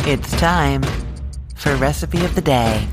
It's time for Recipe of the Day.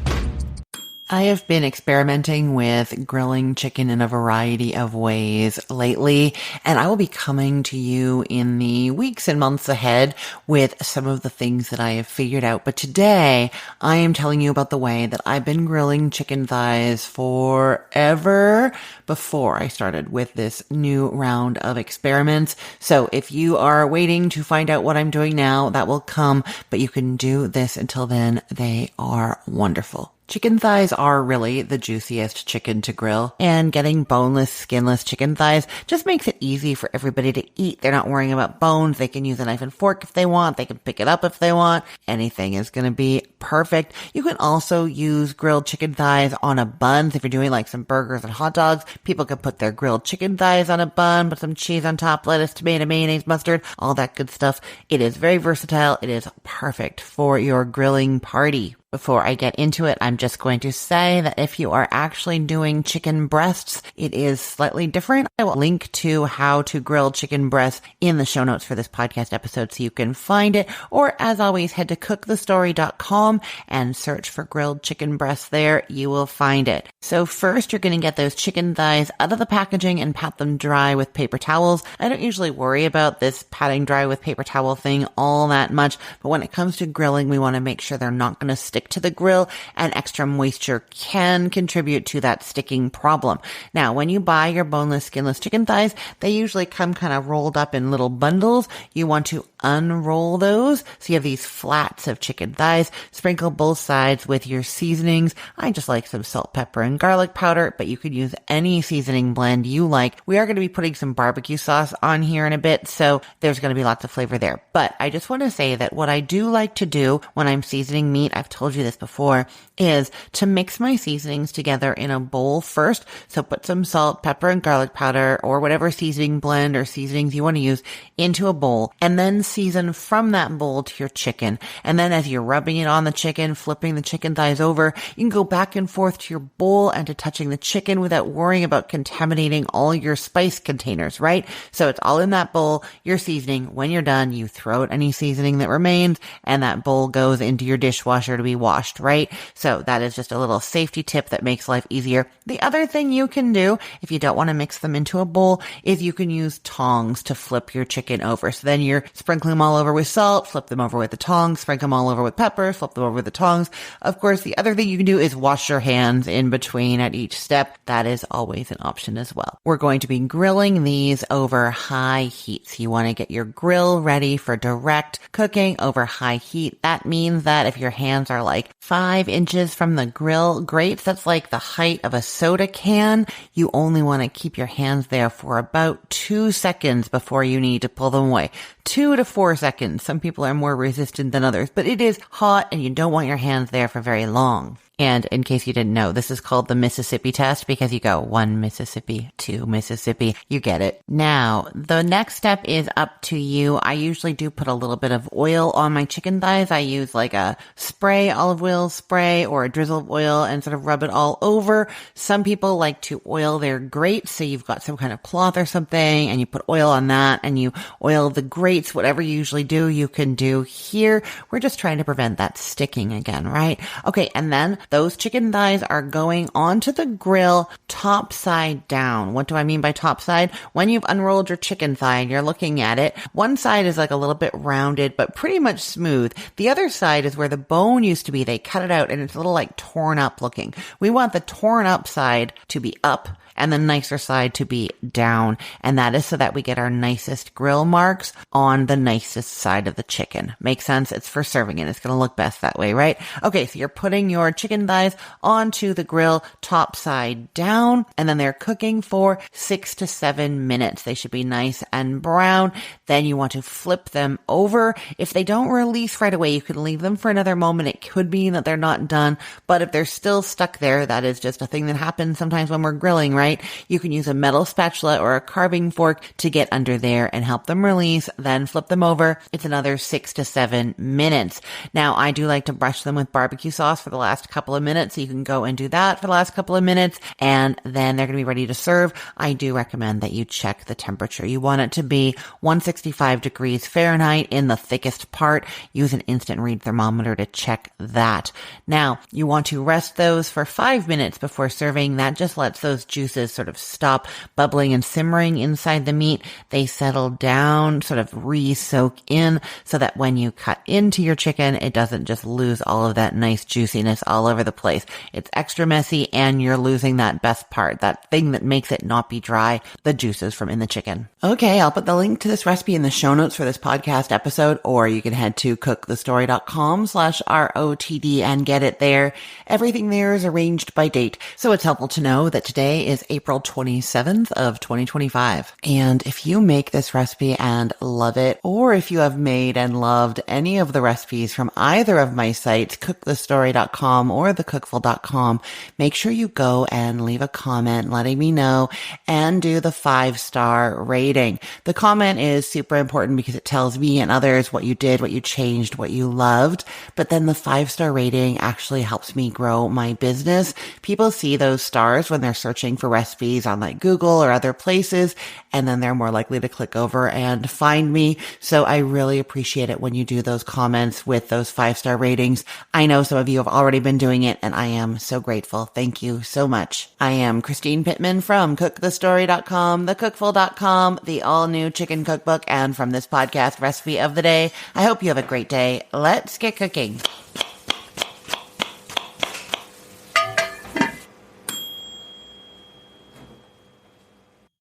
I have been experimenting with grilling chicken in a variety of ways lately, and I will be coming to you in the weeks and months ahead with some of the things that I have figured out. But today, I am telling you about the way that I've been grilling chicken thighs forever before I started with this new round of experiments. So if you are waiting to find out what I'm doing now, that will come, but you can do this until then. They are wonderful. Chicken thighs are really the juiciest chicken to grill, and getting boneless, skinless chicken thighs just makes it easy for everybody to eat. They're not worrying about bones. They can use a knife and fork if they want. They can pick it up if they want. Anything is going to be perfect. You can also use grilled chicken thighs on a bun. So if you're doing like some burgers and hot dogs, people can put their grilled chicken thighs on a bun, put some cheese on top, lettuce, tomato, mayonnaise, mustard, all that good stuff. It is very versatile. It is perfect for your grilling party. Before I get into it, I'm just going to say that if you are actually doing chicken breasts, it is slightly different. I will link to how to grill chicken breasts in the show notes for this podcast episode so you can find it. Or as always, head to cookthestory.com and search for grilled chicken breasts there. You will find it. So first, you're going to get those chicken thighs out of the packaging and pat them dry with paper towels. I don't usually worry about this patting dry with paper towel thing all that much, but when it comes to grilling, we want to make sure they're not going to stick to the grill, and extra moisture can contribute to that sticking problem. Now, when you buy your boneless, skinless chicken thighs, they usually come kind of rolled up in little bundles. You want to unroll those. So you have these flats of chicken thighs. Sprinkle both sides with your seasonings. I just like some salt, pepper, and garlic powder, but you could use any seasoning blend you like. We are going to be putting some barbecue sauce on here in a bit, so there's going to be lots of flavor there. But I just want to say that what I do like to do when I'm seasoning meat, I've told you this before, is to mix my seasonings together in a bowl first. So put some salt, pepper, and garlic powder, or whatever seasoning blend or seasonings you want to use, into a bowl, and then season from that bowl to your chicken. And then as you're rubbing it on the chicken, flipping the chicken thighs over, you can go back and forth to your bowl and to touching the chicken without worrying about contaminating all your spice containers, right? So it's all in that bowl, your seasoning. When you're done, you throw out any seasoning that remains, and that bowl goes into your dishwasher to be washed, right? So that is just a little safety tip that makes life easier. The other thing you can do, if you don't want to mix them into a bowl, is you can use tongs to flip your chicken over. So then you're sprinkling them all over with salt, flip them over with the tongs, sprinkle them all over with pepper, flip them over with the tongs. Of course, the other thing you can do is wash your hands in between at each step. That is always an option as well. We're going to be grilling these over high heat. So you want to get your grill ready for direct cooking over high heat. That means that if your hands are like 5 inches from the grill grates, that's like the height of a soda can, you only want to keep your hands there for about 2 seconds before you need to pull them away. 2 to 4 seconds. Some people are more resistant than others, but it is hot and you don't want your hands there for very long. And in case you didn't know, this is called the Mississippi test because you go 1 Mississippi, 2 Mississippi. You get it. Now, the next step is up to you. I usually do put a little bit of oil on my chicken thighs. I use like a spray, olive oil spray, or a drizzle of oil and sort of rub it all over. Some people like to oil their grates. So you've got some kind of cloth or something and you put oil on that and you oil the grates. Whatever you usually do, you can do here. We're just trying to prevent that sticking again, right? Okay. And then those chicken thighs are going onto the grill top side down. What do I mean by top side? When you've unrolled your chicken thigh and you're looking at it, one side is like a little bit rounded, but pretty much smooth. The other side is where the bone used to be. They cut it out and it's a little like torn up looking. We want the torn up side to be up and the nicer side to be down. And that is so that we get our nicest grill marks on the nicest side of the chicken. Makes sense? It's for serving it. It's going to look best that way, right? Okay, so you're putting your chicken thighs onto the grill top side down, and then they're cooking for 6 to 7 minutes. They should be nice and brown. Then you want to flip them over. If they don't release right away, you can leave them for another moment. It could mean that they're not done, but if they're still stuck there, that is just a thing that happens sometimes when we're grilling, right? right? You can use a metal spatula or a carving fork to get under there and help them release, then flip them over. It's another 6 to 7 minutes. Now, I do like to brush them with barbecue sauce for the last couple of minutes, so you can go and do that for the last couple of minutes, and then they're going to be ready to serve. I do recommend that you check the temperature. You want it to be 165 degrees Fahrenheit in the thickest part. Use an instant read thermometer to check that. Now, you want to rest those for 5 minutes before serving. That just lets those juices sort of stop bubbling and simmering inside the meat. They settle down, sort of re-soak in, so that when you cut into your chicken, it doesn't just lose all of that nice juiciness all over the place. It's extra messy, and you're losing that best part, that thing that makes it not be dry, the juices from in the chicken. Okay, I'll put the link to this recipe in the show notes for this podcast episode, or you can head to cookthestory.com/ROTD and get it there. Everything there is arranged by date, so it's helpful to know that today is April 27th of 2025. And if you make this recipe and love it, or if you have made and loved any of the recipes from either of my sites, cookthestory.com or thecookful.com, make sure you go and leave a comment letting me know and do the 5-star rating. The comment is super important because it tells me and others what you did, what you changed, what you loved. But then the 5-star rating actually helps me grow my business. People see those stars when they're searching for recipes on like Google or other places, and then they're more likely to click over and find me. So I really appreciate it when you do those comments with those 5-star ratings. I know some of you have already been doing it, and I am so grateful. Thank you so much. I am Christine Pittman from cookthestory.com, thecookful.com, the all-new chicken cookbook, and from this podcast, Recipe of the Day. I hope you have a great day. Let's get cooking.